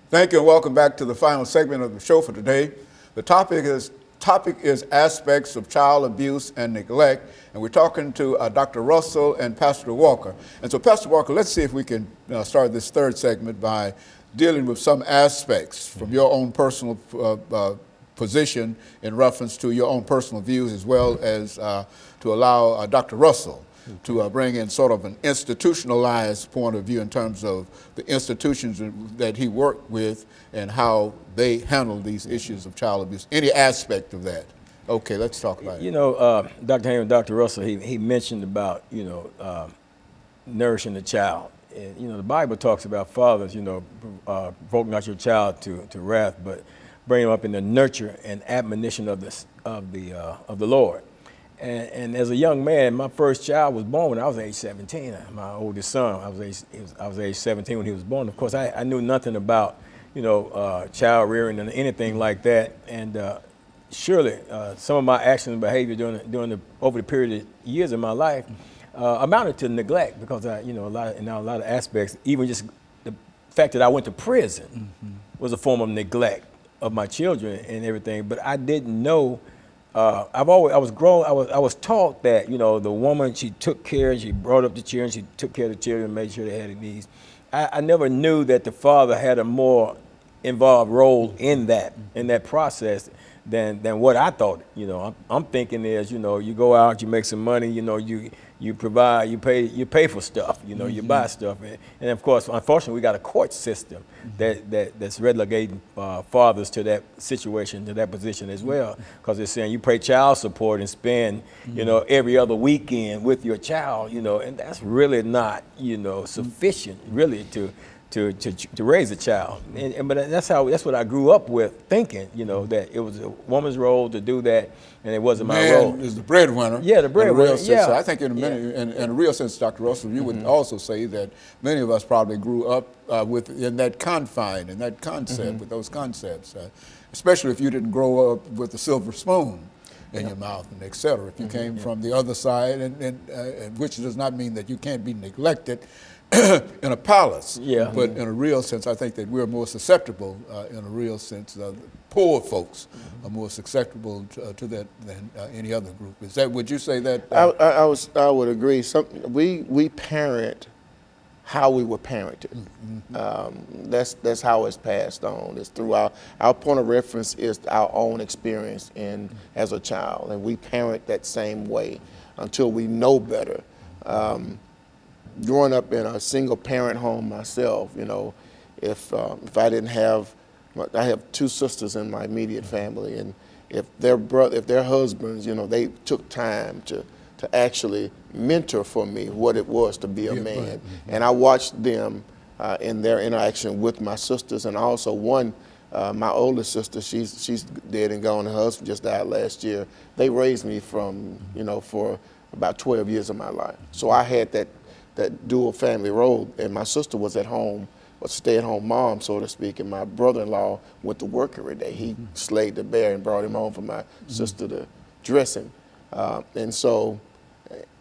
Thank you and welcome back to the final segment of the show for today. The topic is aspects of child abuse and neglect, and we're talking to Dr. Russell and Pastor Walker. And so, Pastor Walker, let's see if we can start this third segment by dealing with some aspects from your own personal position in reference to your own personal views, as well as to allow Dr. Russell to bring in sort of an institutionalized point of view in terms of the institutions that he worked with and how they handle these issues of child abuse. Any aspect of that. Okay, let's talk about it. You know, Dr. Hayman, Dr. Russell, he mentioned about, nourishing the child. And, the Bible talks about fathers, provoke not your child to wrath, but bring him up in the nurture and admonition of the Lord. And as a young man, my first child was born when I was age 17. My oldest son, I was age 17 when he was born. Of course, I knew nothing about, child rearing and anything like that. And surely, some of my actions and behavior over the period of years of my life amounted to neglect, because in a lot of aspects, even just the fact that I went to prison was a form of neglect of my children and everything. But I didn't know. I was taught that, the woman, she took care and she brought up the children, she took care of the children, made sure they had their needs. I never knew that the father had a more involved role in that process than what I thought. I'm thinking is, you go out, you make some money, you provide, you pay for stuff, you buy stuff, and of course, unfortunately, we got a court system that's relegating fathers to that situation, to that position as well, because they're saying you pay child support and spend, every other weekend with your child, and that's really not, sufficient, really, to raise a child. But that's what I grew up with, thinking, that it was a woman's role to do that, and it wasn't my role. Man is the breadwinner. Yeah, the breadwinner. Yeah. So I think in a real sense, Dr. Russell, you would also say that many of us probably grew up in that confine, in that concept, with those concepts, especially if you didn't grow up with a silver spoon in your mouth, and et cetera. If you came from the other side, and which does not mean that you can't be neglected in a palace, but in a real sense, I think that we're more susceptible, in a real sense, poor folks are more susceptible to that than any other group. Would you say that? I would agree. We parent how we were parented. That's how it's passed on. It's through our point of reference is our own experience as a child, and we parent that same way until we know better. Growing up in a single parent home myself, if I didn't have, I have two sisters in my immediate family, and if their husbands, they took time to actually mentor for me what it was to be a man. Right. And I watched them in their interaction with my sisters, and also my oldest sister, she's dead and gone. Her husband just died last year. They raised me from, for about 12 years of my life. So I had that dual family role, and my sister was at home, a stay-at-home mom, so to speak, and my brother-in-law went to work every day. He slayed the bear and brought him home for my sister to dress him. And so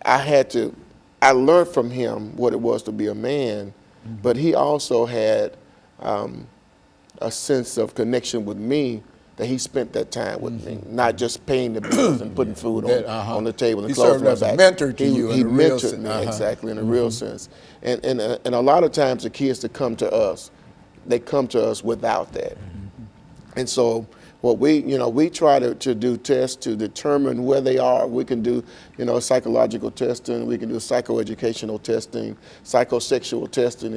I learned from him what it was to be a man, but he also had a sense of connection with me, that he spent that time with me, not just paying the bills and putting food on the table and clothes on my back. He served as a mentor to you in a real sense. He mentored me, exactly, in a real sense. And a lot of times the kids that come to us, they come to us without that. And so what we try to do tests to determine where they are. We can do, psychological testing, we can do psychoeducational testing, psychosexual testing.